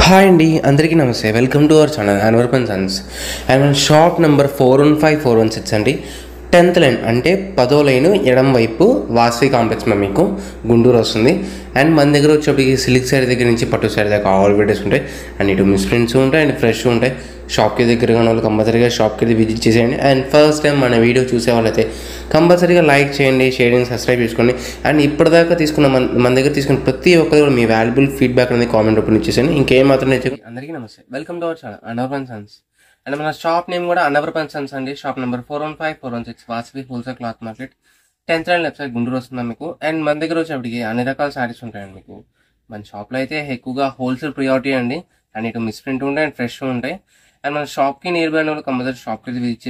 Hi అండి, అందరికీ నమస్తే. Welcome to our channel Anwar and sons. And మన షాప్ నెంబర్ 415416 అండి. 10th లైన్ అంటే 10వ లైన్ ఎడం వైపు వాసవి కాంప్లెక్స్ మీకు గుంటూరు వస్తుంది. అండ్ మన దగ్గర వచ్చేప్పటికి సిల్క్ శారీ దగ్గర నుంచి పట్టు శారీ దాకా ఆల్ వెరైటీస్ ఉంటాయి. అండ్ ఇటు మిస్ప్రింట్స్ ఉంటాయి అండ్ ఫ్రెష్ ఉంటాయి. షాప్కి దగ్గరగా ఉన్న వాళ్ళు కంపల్సరీగా షాప్కి విజిట్ చేసేయండి. అండ్ ఫస్ట్ టైం మన వీడియో చూసే వాళ్ళైతే కంపల్సరీగా లైక్ చేయండి, షేర్ చేయండి, సబ్స్క్రైబ్ చేసుకోండి. అండ్ ఇప్పటిదాకా తీసుకున్న మన దగ్గర తీసుకున్న ప్రతి ఒక్కరు కూడా మీ వాల్యుబుల్ ఫీడ్బ్యాక్ అనేది కామెంట్ రూపంలో ఇచ్చేసేయండి. ఇంకేం మాత్రం అందరికీ నమస్తే, welcome to our channel Anwar and sons. And మన షాప్ నేమ్ కూడా అన్వర్ప్ అండ్ సన్స్ అండి. Shop number 415416 Vasavi wholesale cloth market 10th line left side Guntur వస్తుందా మీకు. అండ్ మన దగ్గర వచ్చేప్పటికి అన్ని రకాల శారీస్ ఉంటాయండి మీకు. మన షాప్లో అయితే ఎక్కువగా హోల్సేల్ ప్రియారిటీ అండి. అండ్ ఇటు మిస్ప్రింట్ ఉంటాయి అండ్ ఫ్రెష్ ఉంటాయి. అండ్ మన షాప్కి నియర్ బై వాళ్ళు కంపల్సరీ షాప్కి అయితే విజిట్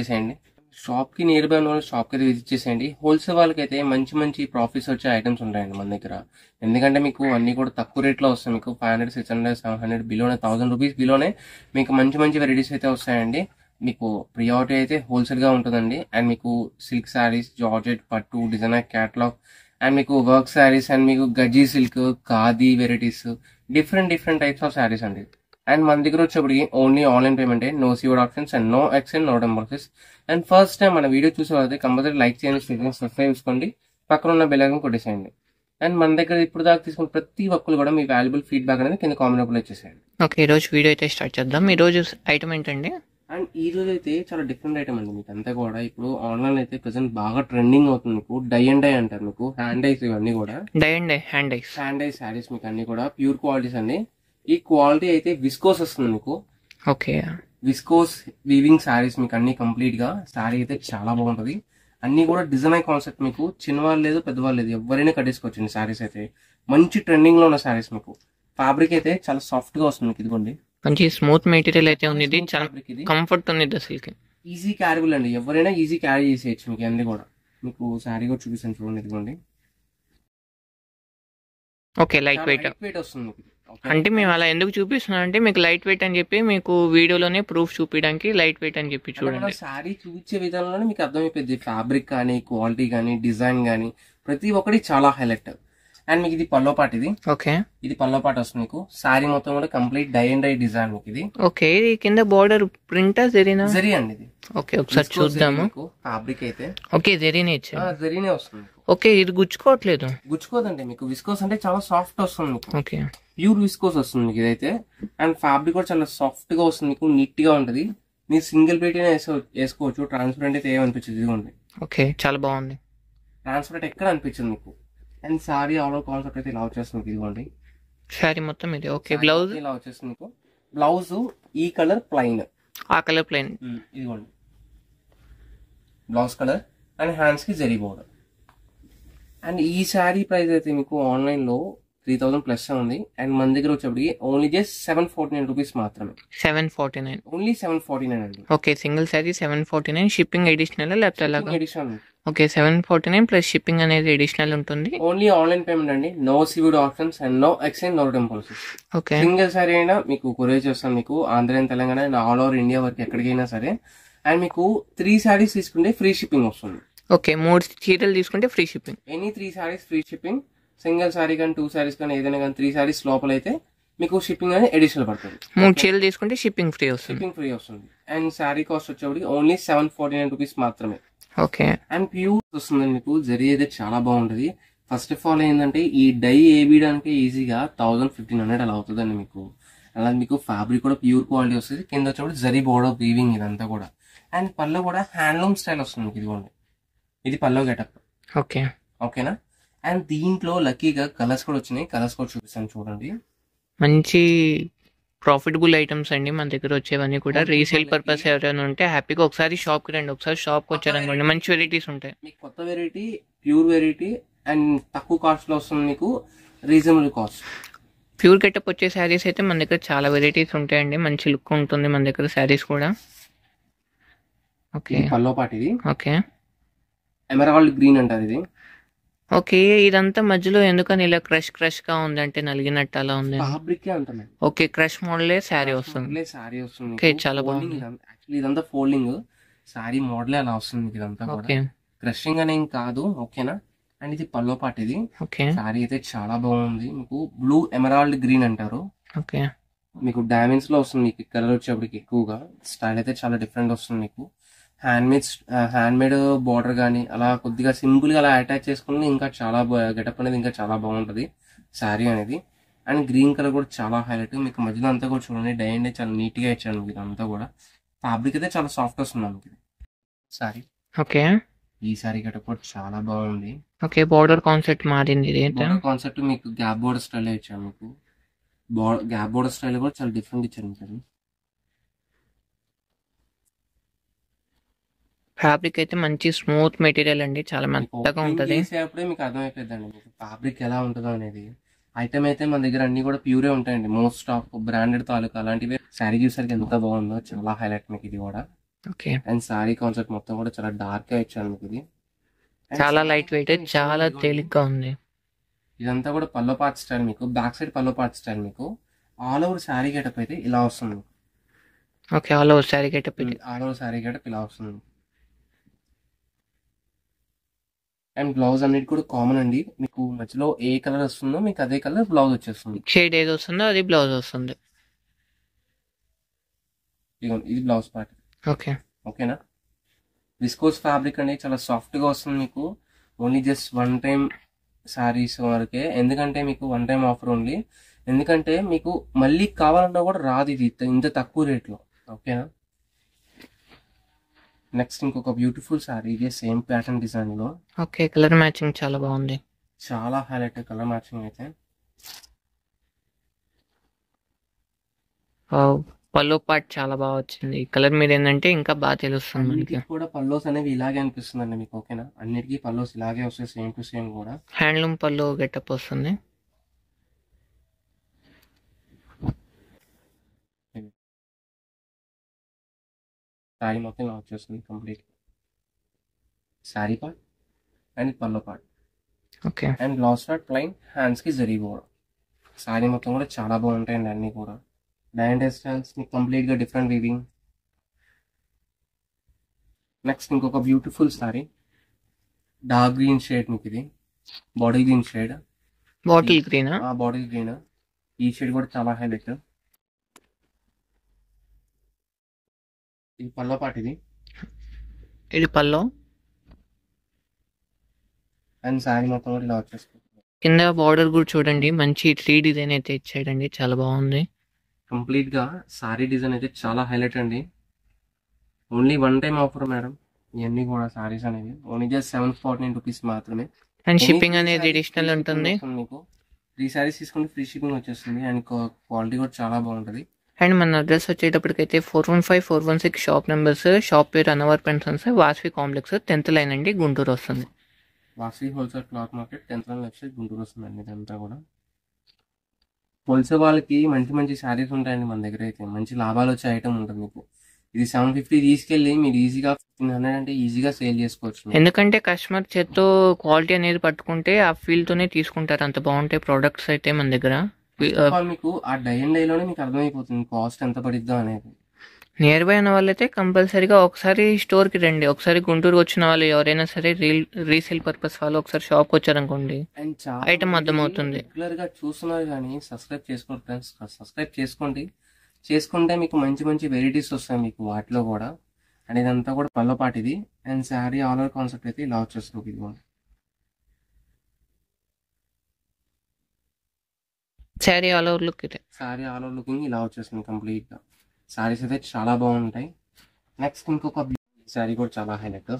చేసేయండి. హోల్సేల్ వాళ్ళకి అయితే మంచి మంచి ప్రాఫిట్స్ వచ్చే ఐటమ్స్ ఉంటాయండి మన దగ్గర. ఎందుకంటే మీకు అన్ని కూడా తక్కువ రేట్లో వస్తాయి. మీకు 500, 600, 700 బిలోనే, 1000 రూపీస్ బిలోనే మీకు మంచి మంచి వెరైటీస్ అయితే వస్తాయండి. మీకు ప్రియారిటీ అయితే హోల్సేల్గా ఉంటుందండి. అండ్ మీకు సిల్క్ శారీస్, జార్జెట్, పట్టు, డిజైనర్ క్యాటలాగ్, అండ్ మీకు వర్క్ శారీస్, అండ్ మీకు gajji silk, khadi varieties, different types of sarees అండి. అండ్ మన దగ్గర వచ్చేప్పటికి ఓన్లీ ఆన్లైన్ పేమెంటే, no COD options and no exchange, no టెంపర్సెస్. అండ్ ఫస్ట్ టైం మన వీడియో చూసే వాళ్ళైతే కంపల్సరీ లైక్ చేయండి, సబ్స్క్రైబ్ చేసుకోండి, పక్కన ఉన్న బెల్ ఐకాన్ కొట్టేసేయండి. అండ్ మన దగ్గర ఇప్పుడు దాకా తీసుకున్న ప్రతి ఒక్కరు కూడా మీ వాల్యుబుల్ ఫీడ్బ్యాక్ అనేది కింద కామెంట్ రూపంలో ఇచ్చేసేయండి. ఓకే, ఈ రోజు వీడియో అయితే స్టార్ట్ చేద్దాం. ఈ రోజు ఐటమ్ ఏంటండి? అండ్ ఈ రోజు అయితే చాలా డిఫరెంట్ ఐటమ్ అండి. మీకు అంతా కూడా ఇప్పుడు ఆన్లైన్ అయితే ప్రెసెంట్ బాగా ట్రెండింగ్ అవుతుంది. మీకు డై అండ్ డై అంటారు. మీకు హ్యాండ్ ఐస్ ఇవన్నీ కూడా డై అండ్ డై హ్యాండ్ ఐస్ శారీస్ మీకు అన్ని కూడా ప్యూర్ క్వాలిటీస్ అండి. ఈ క్వాలిటీ అయితే విస్కోస్ వస్తుంది మీకు. ఓకే, విస్కోస్ వీవింగ్ శారీస్ మీకు అన్ని కంప్లీట్ గా. శారీ అయితే చాలా బాగుంటది. అన్ని కూడా డిజైన్ కాన్సెప్ట్. మీకు చిన్నవాళ్ళు లేదు, పెద్దవాళ్ళు లేదు, ఎవరైనా కట్టేసుకోవచ్చండి. శారీస్ అయితే మంచి ట్రెండింగ్ లో ఉన్న శారీస్. మీకు ఫ్యాబ్రిక్ అయితే చాలా సాఫ్ట్ గా వస్తుంది. మీకు ఇదిగోండి, మంచి స్మూత్ మెటీరియల్ అయితే ఉంది. ఇది చాలా కంఫర్ట్ ఉంది. అసలుకి ఈజీ క్యారీబుల్ అండి. ఎవరైనా ఈజీ క్యారీ చేసేయచ్చు. మీకు అన్ని కూడా మీకు శారీ కూడా చూపిస్తాను చూడండి. ఇదిగోండి, ఓకే, లైట్ వెయిట్ వస్తుంది మీకు. అంటే మేము అలా ఎందుకు చూపిస్తున్నాం అంటే మీకు లైట్ వెయిట్ అని చెప్పి మీకు వీడియోలోనే ప్రూఫ్ చూపించడానికి లైట్ వెయిట్ అని చెప్పి చూడండి. శారీ చూపించే విధానంలోనే మీకు అర్థమైపోయింది. ఫ్యాబ్రిక్ కానీ, క్వాలిటీ కానీ, డిజైన్ కానీ ప్రతి ఒక్కటి చాలా హైలైట్. అండ్ మీకు ఇది పల్లో పాట. ఇది ఓకే, ఇది పల్లో పాట వస్తుంది మీకు. శారీ మొత్తం కూడా complete dye and dye design మీకు ఇది. ఓకే, ఇది కింద బార్డర్ ప్రింట్ జరీనా? జరీ అండి ఇది. ఓకే, ఒకసారి చూద్దాము. ఫ్యాబ్రిక్ అయితే ఓకే, జరీనే ఇచ్చారు. జరీనే వస్తుంది. ఓకే, ఇది గుచ్చుకోవట్లేదు. గుచ్చుకోదండి. మీకు విస్కోస్ అంటే చాలా సాఫ్ట్ వస్తుంది మీకు. ఓకే, ప్యూర్ విస్కోస్ వస్తుంది మీకు ఇదైతే. అండ్ ఫ్యాబ్రిక్ కూడా చాలా సాఫ్ట్ గా వస్తుంది మీకు. నీట్ గా ఉంటది. మీరు సింగిల్ ప్లేట్ వేసుకోవచ్చు. ట్రాన్స్పరెంట్ అయితే ఏమనిపించదు. ఇదిగోండి, ఓకే, చాలా బాగుంది. ట్రాన్స్పరెంట్ ఎక్కడ అనిపించింది మీకు. And sorry all over concept అయితే ఇలా వచ్చేస్తుంది మీకు. ఇదిగోండి, శారీ మొత్తం ఇది. ఓకే, బ్లౌజ్ ఇలా వచ్చేస్తుంది మీకు. బ్లౌజ్ ఈ కలర్ ప్లెయిన్, ఆ కలర్ ప్లెయిన్. ఇదిగోండి బ్లౌజ్ కలర్. అండ్ హ్యాండ్స్ కి జరీ బోర్డర్. అండ్ ఈ శారీ ప్రైస్ అయితే మీకు ఆన్లైన్ లో 3000 ప్లస్ ఉంది. అండ్ మన దగ్గర వచ్చేప్పటికి ఓన్లీ జస్ట్ 749 రూపీస్ మాత్రమే. 749, ఓన్లీ 749 అండి. Okay, single saree 749. Shipping additional లేకపోతే అలాగా? అడిషనల్. ఓకే, 749 ప్లస్ షిప్పింగ్ అనేది అడిషనల్ ఉంటుంది. ఓన్లీ ఆన్లైన్ పేమెంట్ అండి. No COD options and no exchange, no టెంపర్సెస్. ఓకే, సింగిల్ శారీ అయినా మీకు కొరియర్ చేస్తాం. మీకు Andhra and Telangana and all over India వరకు ఎక్కడికైనా సరే. అండ్ మీకు 3 శారీస్ తీసుకుంటే ఫ్రీ షిప్పింగ్ వస్తుంది. ఓకే, 3 చీరలు తీసుకుంటే free shipping. Any 3 saris free shipping. Single sari కానీ 2 శారీస్ కానీ ఏదైనా కానీ 3 శారీస్ లోపల అయితే మీకు షిప్పింగ్ అనేది అడిషనల్ పడుతుంది. 3 చీరలు తీసుకుంటే షిప్పింగ్ ఫ్రీ వస్తుంది. షిప్పింగ్ ఫ్రీ వస్తుంది. అండ్ శారీ కాస్ట్ వచ్చేప్పటికి ఓన్లీ 749 రూపీస్ మాత్రమే. ఓకే, అండ్ ప్యూర్ వస్తుంది మీకు. జరీ అయితే చాలా బాగుంటది. ఫస్ట్ ఆఫ్ ఆల్ ఏంటంటే ఈ డై వేయడానికి ఈజీగా 1000-1500 అలా అవుతుందండి మీకు. అలా మీకు ఫ్యాబ్రిక్ కూడా ప్యూర్ క్వాలిటీ వస్తుంది. కింద వచ్చేప్పుడు జరీ బోర్డర్ వీవింగ్ ఇదంతా కూడా. అండ్ పళ్ళు కూడా హ్యాండ్లూమ్ స్టైల్ వస్తుంది మీకు. ఇదిగోండి, ఇది పల్లో గెటప్. ఓకే, ఓకేనా. అండ్ దీంట్లో లక్కీగా కలర్స్ కూడా వచ్చినాయి. కలర్స్ కూడా చూపిస్తాను చూడండి. మంచి ప్రాఫిటబుల్ ఐటమ్స్ అండి మన దగ్గర వచ్చేవన్నీ కూడా. రీసేల్ పర్పస్ ఎవరైనా ఉంటే హ్యాపీగా ఒకసారి షాప్కి రండి. ఒకసారి షాప్కి వచ్చారనుకోండి, మంచి వెరైటీస్ ఉంటాయి మీకు. కొత్త వెరైటీ, ప్యూర్ వెరైటీ అండ్ తక్కువ కాస్ట్ లో వస్తుంది మీకు. Reasonable cost. ప్యూర్ గెటప్ వచ్చే శారీస్ అయితే మన దగ్గర చాలా వెరైటీస్ ఉంటాయండి. మంచి లుక్ ఉంటుంది మన దగ్గర శారీస్ కూడా. ఓకే, పల్లో పాట ఇది. ఓకే, ఎమరాల్డ్ గ్రీన్ అంటారు ఇది. ఓకే, ఇదంతా మధ్యలో ఎందుకని ఇలా క్రష్ గా ఉంది? అంటే నలిగినట్టు అలా ఉంది. ఫ్యాబ్రిక్ అంటారు. ఓకే, క్రష్ మోడలే శారీ వస్తుంది. శారీ వస్తుంది. ఓకే, చాలా బాగుంది. యాక్చువల్లీ ఇదంతా ఫోల్డింగ్ శారీ మోడలే అలా వస్తుంది ఇదంతా కూడా. క్రషింగ్ అనేం కాదు. ఓకేనా. అండ్ ఇది పల్లో పాట ఇది. ఓకే, శారీ అయితే చాలా బాగుంది మీకు. బ్లూ ఎమరాల్డ్ గ్రీన్ అంటారు. ఓకే, మీకు డైమండ్స్ లో వస్తుంది మీకు కలర్ వచ్చేప్పటికి ఎక్కువగా. స్టైల్ అయితే చాలా డిఫరెంట్ వస్తుంది మీకు. హ్యాండ్ మేడ్ బార్డర్ కానీ అలా కొద్దిగా సింపుల్ గా అలా అటాచ్ చేసుకుని ఇంకా చాలా గెటప్ అనేది ఇంకా చాలా బాగుంటది శారీ అనేది. అండ్ గ్రీన్ కలర్ కూడా చాలా హైలైట్. మీకు మధ్యలో అంతా కూడా చూడండి డై అండ్ చాలా నీట్ గా ఇచ్చాను మీకు అంతా కూడా. ఫ్యాబ్రిక్ అయితే చాలా సాఫ్ట్ వస్తుంది మీకు సారీ. ఓకే ఈ సారీ గెటప్ కూడా చాలా బాగుంది. ఓకే బార్డర్ కాన్సెప్ట్ మారింది ఇది ఏంటో. బోర్డర్ కాన్సెప్ట్ మీకు గ్యాప్ బోర్డర్ స్టైల్ ఇచ్చాను మీకు. గ్యాప్ బోర్డర్ స్టైల్ కూడా చాలా డిఫరెంట్ ఇచ్చాను మీకు. ఫ్యాబ్రిక్ అయితే మంచి స్మూత్ మెటీరియల్ అండి, చాలా మెత్తగా ఉంటది. చేసేటప్పుడే మీకు అర్థమైపోద్దండి మీకు ఫ్యాబ్రిక్ ఎలా ఉంటుందో అనేది. ఐటమ్ అయితే మన దగ్గర అన్ని కూడా ప్యూరే ఉంటాయండి. మోస్ట్ ఆఫ్ బ్రాండెడ్ తాలూకా అలాంటివి. శారీ చూసరికి ఎంత బాగుందో, చాలా హైలైట్ మీకు ఇది కూడా. ఓకే అండ్ శారీ కాన్సెప్ట్ మొత్తం కూడా చాలా డార్క్ గా ఇచ్చాను మీకు ఇది. చాలా లైట్ వెయిట్, చాలా తేలిగ్గా ఉంది. ఇదంతా కూడా పల్లో పార్ట్ స్టైల్ మీకు. బ్యాక్ సైడ్ పల్లో పార్ట్ స్టైల్ మీకు. ఆల్ ఓవర్ శారీ గెటప్ అయితే ఇలా వస్తుంది. Okay all over sari getup ఇది. ఆల్ ఓవర్ శారీ గెటప్ ఇలా వస్తుంది. అండ్ బ్లౌజ్ అన్నిటి కూడా కామన్ అండి. మీకు మధ్యలో ఏ కలర్ వస్తుందో మీకు అదే కలర్ బ్లౌజ్ వచ్చేస్తుంది. షేడ్ ఏది వస్తుందో అది బ్లౌజ్ వస్తుంది. ఇదిగోండి, ఇది బ్లౌజ్ పార్ట్. ఓకే ఓకేనా. విస్కోస్ ఫ్యాబ్రిక్ అనేది చాలా సాఫ్ట్ గా వస్తుంది మీకు. Only just one time saris వరకే. ఎందుకంటే మీకు వన్ టైం ఆఫర్ ఓన్లీ. ఎందుకంటే మీకు మళ్ళీ కావాలన్నా కూడా రాదు ఇది ఇంత తక్కువ రేట్లో. ఓకేనా. నెక్స్ట్ ఇంకొక బ్యూటిఫుల్ శారీ. ఇదే సేమ్ ప్యాటర్న్ డిజైన్ లో. ఓకే కలర్ మ్యాచింగ్ చాలా బాగుంది. చాలా హైలైట్ కలర్ మ్యాచింగ్ అయితే. పల్లో పార్ట్ చాలా బాగా వచ్చింది. కలర్ మీద ఏంటంటే ఇంకా బాగా తెలుస్తుంది మనకి. అన్నిటికీ కూడా పల్లోస్ అనేవి ఇలాగే అనిపిస్తుందండి మీకు. ఓకేనా. అన్నిటికీ పల్లోస్ ఇలాగే వస్తాయి, సేమ్ టు సేమ్ కూడా. హ్యాండ్లూమ్ పల్లో గెటప్ వస్తుంది. శారీ మొత్తం ఇలా వచ్చేస్తుంది complete. Sari part and pallu part. Okay and last part plain, hands కి జరీ బోర్డర్. శారీ మొత్తం కూడా చాలా బాగుంటాయండి అన్ని కూడా. డైమండ్ స్టైల్స్ మీకు కంప్లీట్ గా డిఫరెంట్ వీవింగ్. నెక్స్ట్ ఇంకొక beautiful sari. Dark green shade మీకు ఇది. Body green shade. Bottle green. Body green. ఈ షేడ్ కూడా చాలా హైలైట్. ఇది పల్లో పార్ట్ ఇది. ఇది పల్లో. అండ్ శారీ మొత్తం కూడా ఇలా వచ్చేస్తుంది. కింద బార్డర్ కూడా చూడండి, మంచి 3 డిజైన్ అయితే ఇచ్చాడండి, చాలా బాగుంది. కంప్లీట్ గా శారీ డిజైన్ అయితే చాలా హైలైట్ అండి. Only one time offer madam ఇవన్నీ కూడా శారీస్ అనేవి. ఓన్లీ జస్ట్ 749 రూపీస్ మాత్రమే. అండ్ షిప్పింగ్ అనేది అడిషనల్ ఉంటుంది. మీకు 3 శారీస్ తీసుకుంటే ఫ్రీ షిప్పింగ్ వచ్చేస్తుంది. అండ్ క్వాలిటీ కూడా చాలా బాగుంటుంది. అండ్ మన అడ్రస్ వచ్చేటప్పటికైతే 415 416 షాప్ నెంబర్స్. షాప్ పేరు అనవర్ పెన్షన్స్, వాసవి కాంప్లెక్స్, 10th లైన్ అండి, గుంటూరు వస్తుంది. Vasavi wholesale cloth market 10th line left side Guntur వస్తుందండి. ఇదంతా కూడా హోల్సేల్ వాళ్ళకి మంచి మంచి శారీస్ ఉంటాయండి మన దగ్గర. అయితే మంచి లాభాలు వచ్చే ఐటమ్ ఉంటుంది మీకు. ఇది 750 తీసుకెళ్ళి మీరు ఈజీగా 1500 అంటే ఈజీగా సేల్ చేసుకోవచ్చు. ఎందుకంటే కస్టమర్ చేత్తో క్వాలిటీ అనేది పట్టుకుంటే ఆ ఫీల్ తోనే తీసుకుంటారు. అంత బాగుంటాయి ప్రోడక్ట్స్ అయితే మన దగ్గర. మీకు ఆ డై అండ్ డైలోనే మీకు అర్థమైపోతుంది కాస్ట్ ఎంత పడిద్దా అనేది. నియర్ బై ఉన్న వాళ్ళైతే కంపల్సరీగా ఒకసారి స్టోర్ కి రండి. ఒకసారి గుంటూరు వచ్చిన వాళ్ళు ఎవరైనా సరే రీసేల్ పర్పస్ వాళ్ళు ఒకసారి షాప్ కి వచ్చారనుకోండి, ఐటమ్ అర్థమవుతుంది. రెగ్యులర్ గా చూస్తున్నారు కానీ సబ్స్క్రైబ్ చేసుకోండి ఫ్రెండ్స్. సబ్స్క్రైబ్ చేసుకుంటే మీకు మంచి మంచి వెరైటీస్ వస్తాయి మీకు వాటిలో కూడా. అండ్ ఇదంతా కూడా పల్లో పాటు ఇది. And sari all over concept అయితే ఇలా వచ్చేస్తుంది. ఇది శారీ ఆల్ ఓవర్ లుక్ ఇది. శారీ ఆల్ ఓవర్ లుకింగ్ ఇలా వచ్చేస్తుంది కంప్లీట్ గా. శారీస్ అయితే చాలా బాగుంటాయి. నెక్స్ట్ ఇంకొక శారీ కూడా చాలా హైలైట్.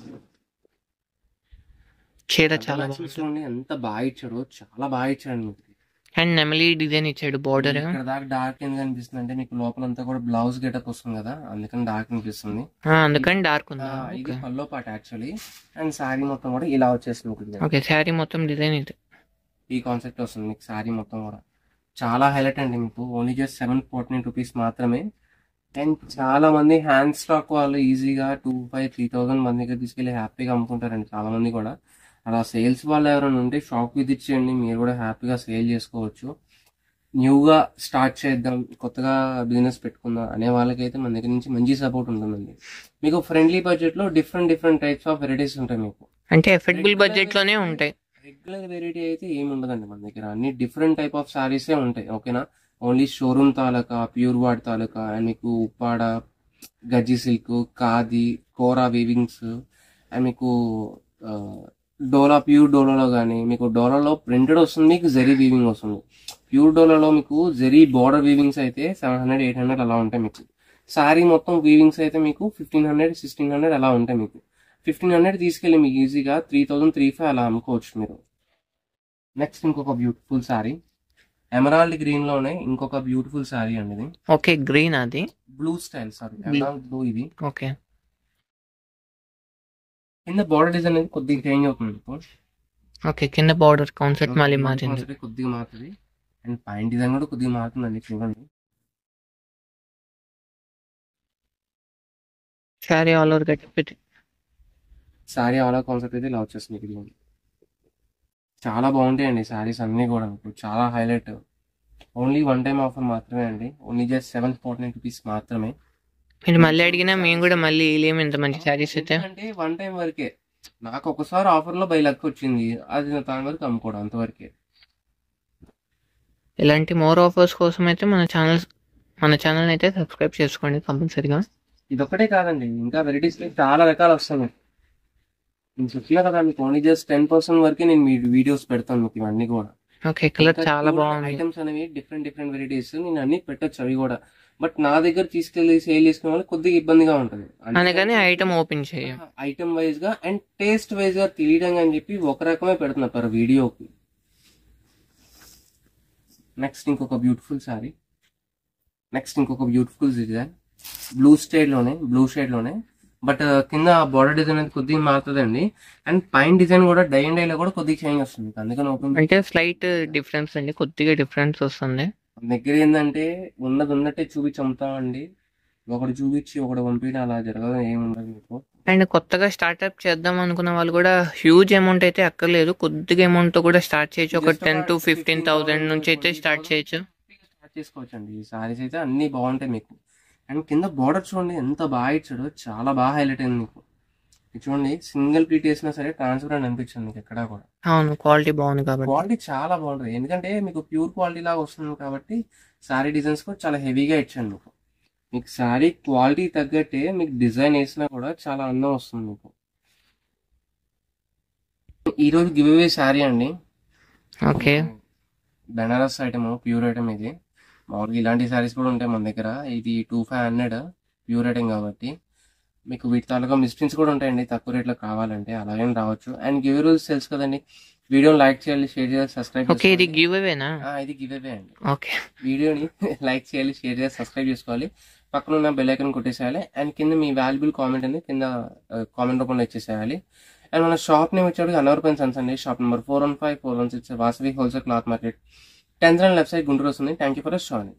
చీర చాలా బాగుంది. ఎంత బాగా ఇచ్చాడు, చాలా బాగా ఇచ్చాడు మీకు. అండ్ నెమలి డిజైన్ ఇచ్చాడు బార్డర్. ఇక్కడ దాకా డార్క్ ఎందుకు అనిపిస్తుంది అంటే మీకు లోపలంతా కూడా బ్లౌజ్ గెటప్ వస్తుంది కదా, అందుకని డార్క్ అనిపిస్తుంది. అందుకని డార్క్ ఉంది. ఇది పల్లో పార్ట్ యాక్చువల్లీ. అండ్ శారీ మొత్తం కూడా ఇలా వచ్చేస్తుంది. ఓకే శారీ మొత్తం డిజైన్ ఇది. ఈ కాన్సెప్ట్ వస్తుంది మీకు. శారీ మొత్తం కూడా చాలా హైలైట్ అండి మీకు. ఓన్లీ జస్ట్ 749 రూపీస్ మాత్రమే. అండ్ చాలా మంది హ్యాండ్ స్టాక్ వాళ్ళు ఈజీగా 2,500-3,000 మంది దగ్గర తీసుకెళ్ళి హ్యాపీగా అమ్ముకుంటారండి చాలా మంది కూడా. అలా సేల్స్ వాళ్ళు ఎవరైనా ఉంటే షాప్ విజిట్ చేయండి, మీరు కూడా హ్యాపీగా సేల్ చేసుకోవచ్చు. న్యూగా స్టార్ట్ చేద్దాం, కొత్తగా బిజినెస్ పెట్టుకుందాం అనే వాళ్ళకైతే మన దగ్గర నుంచి మంచి సపోర్ట్ ఉంటుందండి. మీకు ఫ్రెండ్లీ బడ్జెట్ లో డిఫరెంట్ టైప్స్ ఆఫ్ వెరైటీస్ ఉంటాయి మీకు. అంటే ఎఫర్డబుల్ బడ్జెట్ లోనే ఉంటాయి. రెగ్యులర్ వెరైటీ అయితే ఏమి ఉండదండి మన దగ్గర. అన్ని డిఫరెంట్ టైప్ ఆఫ్ శారీసే ఉంటాయి. ఓకేనా. ఓన్లీ షోరూమ్ తాలూకా, ప్యూర్ వాడ్ తాలూకా, అండ్ మీకు ఉప్పాడ, గజ్జి సిల్క్, ఖాదీ, కోరా వీవింగ్స్, అండ్ మీకు డోలా, ప్యూర్ డోలాలో కానీ మీకు డోలాలో ప్రింటెడ్ వస్తుంది, మీకు జరీ వీవింగ్ వస్తుంది. ప్యూర్ డోలాలో మీకు జరీ బార్డర్ వీవింగ్స్ అయితే 700, 800 అలా ఉంటాయి మీకు. శారీ మొత్తం వీవింగ్స్ అయితే మీకు 1500, 1600 అలా ఉంటాయి మీకు. 1500 తీసుకెళ్ళి మీకు ఈజీగా 3000, 3500 అలా అమ్ముకోవచ్చు మీరు. నెక్స్ట్ ఇంకొక బ్యూటిఫుల్ శారీ, ఎమరాల్డ్ గ్రీన్ లోనే ఇంకొక బ్యూటిఫుల్ శారీ అండి ఇది. ఓకే, గ్రీన్ అది blue style, sorry emerald blue ఇది. ఓకే. కింద బార్డర్ డిజైన్ అనేది కొద్దిగా చేంజ్ అవుతుంది మీకు. ఓకే, కింద బార్డర్ కాన్సెప్ట్ మళ్ళీ మారింది. కాన్సెప్ట్ కొద్దిగా మారుతుంది, అండ్ పైన డిజైన్ కూడా కొద్దిగా మారుతుందండి చూడండి. శారీ ఆల్ ఓవర్ గట్టి శారీ ఆల్ కాన్సెప్ట్ అయితే ఇలా వచ్చేస్తుంది ఇది. చాలా బాగుంటాయండి శారీస్ అన్నీ కూడా మీకు, చాలా highlight. Only one time offer మాత్రమే అండి, ఓన్లీ జస్ట్ 749 రూపీస్ మాత్రమే. మీరు మళ్ళీ అడిగినా మేము కూడా మళ్ళీ లేము ఇంత మంచి శారీస్ అయితే. అంటే వన్ టైం వరకే, నాకు ఒకసారి ఆఫర్ లో బై లక్ వచ్చింది, అది దాని వరకు అమ్ముకోవడం అంతవరకే. ఇలాంటి మోర్ ఆఫర్స్ కోసం అయితే మన ఛానల్ అయితే సబ్స్క్రైబ్ చేసుకోండి కంపల్సరీగా. ఇదొక్కటే కాదండి, ఇంకా వెరైటీస్ చాలా రకాలు వస్తాయి. నేను చెప్పినా కదా మీకు, ఓన్లీ జస్ట్ 10% వరకే నేను మీ వీడియోస్ పెడతాను మీకు ఇవన్నీ కూడా. ఓకే, కలర్ చాలా బాగుంది. ఐటమ్స్ అనేవి డిఫరెంట్ వెరైటీస్ నేను అన్ని పెట్టొచ్చు అవి కూడా, బట్ నా దగ్గర తీసుకెళ్లి సేల్ చేసుకునే వాళ్ళు కొద్దిగా ఇబ్బందిగా ఉంటుంది. అందుకని ఐటమ్ ఓపెన్ చేయం, ఐటమ్ వైజ్ గా అండ్ టేస్ట్ వైజ్ గా తెలియడం అని చెప్పి ఒక రకమే పెడుతున్నా పర్ వీడియోకి. నెక్స్ట్ ఇంకొక బ్యూటిఫుల్ సారీ, నెక్స్ట్ ఇంకొక బ్యూటిఫుల్ డిజైన్, బ్లూ షేడ్ లోనే బట్ కింద బార్డర్ డిజైన్ అనేది కొద్దిగా మారుతుందండి, అండ్ పైన డిజైన్ కూడా డై అండ్ డైలో కూడా కొద్దిగా చేంజ్ వస్తుంది. అందుకని ఓపెన్ అంటే స్లైట్ డిఫరెన్స్ అండి, కొద్దిగా డిఫరెన్స్ వస్తుంది. మన దగ్గర ఏంటంటే ఉన్నట్టే చూపించి అమ్ముతామండి, ఒకటి చూపించి ఒకటి పంపించడం అలా జరగదు, ఏముండదు మీకు. అండ్ కొత్తగా స్టార్ట్అప్ చేద్దాం అనుకున్న వాళ్ళు కూడా హ్యూజ్ అమౌంట్ అయితే అక్కర్లేదు, కొద్దిగా అమౌంట్ తో కూడా స్టార్ట్ చేయొచ్చు. ఒక 10,000 to 15,000 నుంచి అయితే స్టార్ట్ చేయొచ్చు. స్టార్ట్ చేసుకోవచ్చు అండి. ఈ సారీస్ అయితే అన్ని బాగుంటాయి మీకు. అండ్ కింద బార్డర్ చూడండి ఎంత బాగా ఇచ్చాడు, చాలా బాగా హైలైట్ అయింది మీకు. చూడండి సింగిల్ ప్లీట్ వేసినా సరే ట్రాన్స్పరెంట్ అనిపించింది మీకు ఎక్కడా కూడా. అవును, క్వాలిటీ బాగుంది కాబట్టి. క్వాలిటీ చాలా బాగుంటుంది, ఎందుకంటే మీకు ప్యూర్ క్వాలిటీ లాగా వస్తుంది కాబట్టి. శారీ డిజైన్స్ కూడా చాలా హెవీగా ఇచ్చాను మీకు. మీకు శారీ క్వాలిటీ తగ్గట్టే మీకు డిజైన్ వేసినా కూడా చాలా అందం వస్తుంది మీకు. ఈరోజు గివ్ అవే శారీ అండి. Okay, Banaras item, pure item ఇది. మామూలుగా ఇలాంటి శారీస్ కూడా ఉంటాయి మన దగ్గర. ఇది 2500 ప్యూర్ ఐటమ్ కాబట్టి. మీకు వీటి తాలూకా మిస్ప్రింట్స్ కూడా ఉంటాయండి, తక్కువ రేట్లో కావాలంటే అలాగే రావచ్చు. అండ్ గివ్ రోజు తెలుసు కదండి, వీడియోని లైక్ చేయాలి, షేర్ చేయాలి, సబ్స్క్రైబ్ ఓకే. ఇది గివ్ అవేనా? ఇది గివ్ అవే అండి. ఓకే, వీడియోని లైక్ చేయాలి, షేర్ చేయాలి, సబ్స్క్రైబ్ చేసుకోవాలి, పక్కన ఉన్న బెల్ ఐకాన్ కొట్టేసేయాలి, అండ్ కింద మీ వాల్యుబుల్ కామెంట్ అనేది కింద కామెంట్ రూపంలో ఇచ్చేసేయాలి. అండ్ మన షాప్ నేమ్ వచ్చేది అన్వర్ పెన్ సన్స్ అండి. Shop number 415, 416 Vasavi wholesale cloth market, 10th left side Guntur వస్తుంది. Thank you for షాయింగ్.